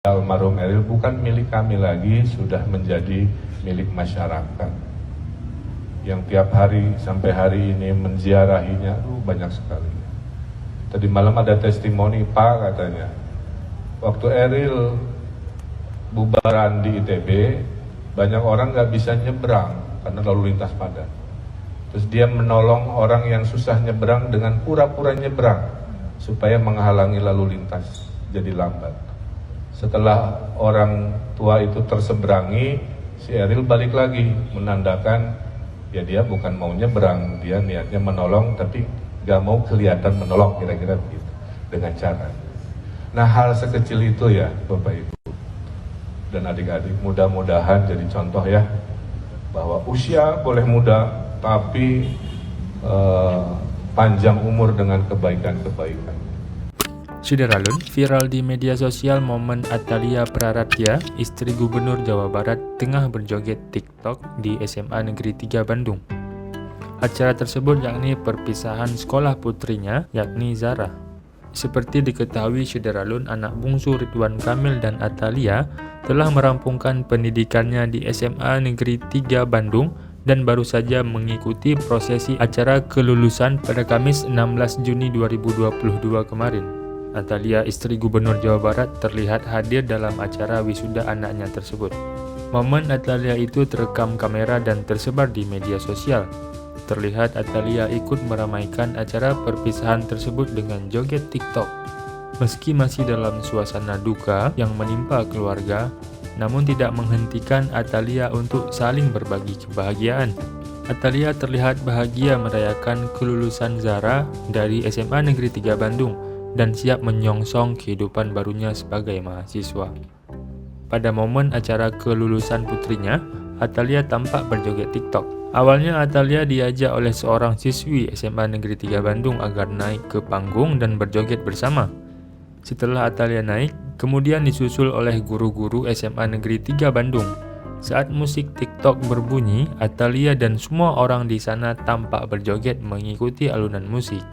Almarhum Eril bukan milik kami lagi, sudah menjadi milik masyarakat yang tiap hari sampai hari ini menziarahinya. Banyak sekali. Tadi malam ada testimoni Pak katanya, waktu Eril bubaran di ITB, banyak orang nggak bisa nyebrang karena lalu lintas padat. Terus dia menolong orang yang susah nyebrang dengan pura-pura nyebrang supaya menghalangi lalu lintas jadi lambat. Setelah orang tua itu terseberangi, si Eril balik lagi menandakan ya dia bukan mau nyebrang, dia niatnya menolong tapi gak mau kelihatan menolong, kira-kira begitu dengan cara. Nah, hal sekecil itu ya Bapak Ibu dan adik-adik, mudah-mudahan jadi contoh ya, bahwa usia boleh muda tapi panjang umur dengan kebaikan-kebaikan. Syederalun, viral di media sosial momen Atalia Praratya, istri Gubernur Jawa Barat, tengah berjoget TikTok di SMA Negeri 3 Bandung. Acara tersebut yakni perpisahan sekolah putrinya, yakni Zara. Seperti diketahui Syederalun, anak bungsu Ridwan Kamil dan Atalia telah merampungkan pendidikannya di SMA Negeri 3 Bandung dan baru saja mengikuti prosesi acara kelulusan pada Kamis 16 Juni 2022 kemarin. Atalia, istri Gubernur Jawa Barat, terlihat hadir dalam acara wisuda anaknya tersebut. Momen Atalia itu terekam kamera dan tersebar di media sosial. Terlihat Atalia ikut meramaikan acara perpisahan tersebut dengan joget TikTok. Meski masih dalam suasana duka yang menimpa keluarga, namun tidak menghentikan Atalia untuk saling berbagi kebahagiaan. Atalia terlihat bahagia merayakan kelulusan Zara dari SMA Negeri 3 Bandung dan siap menyongsong kehidupan barunya sebagai mahasiswa. Pada momen acara kelulusan putrinya, Atalia tampak berjoget TikTok. Awalnya Atalia diajak oleh seorang siswi SMA Negeri 3 Bandung agar naik ke panggung dan berjoget bersama. Setelah Atalia naik, kemudian disusul oleh guru-guru SMA Negeri 3 Bandung. Saat musik TikTok berbunyi, Atalia dan semua orang di sana tampak berjoget mengikuti alunan musik.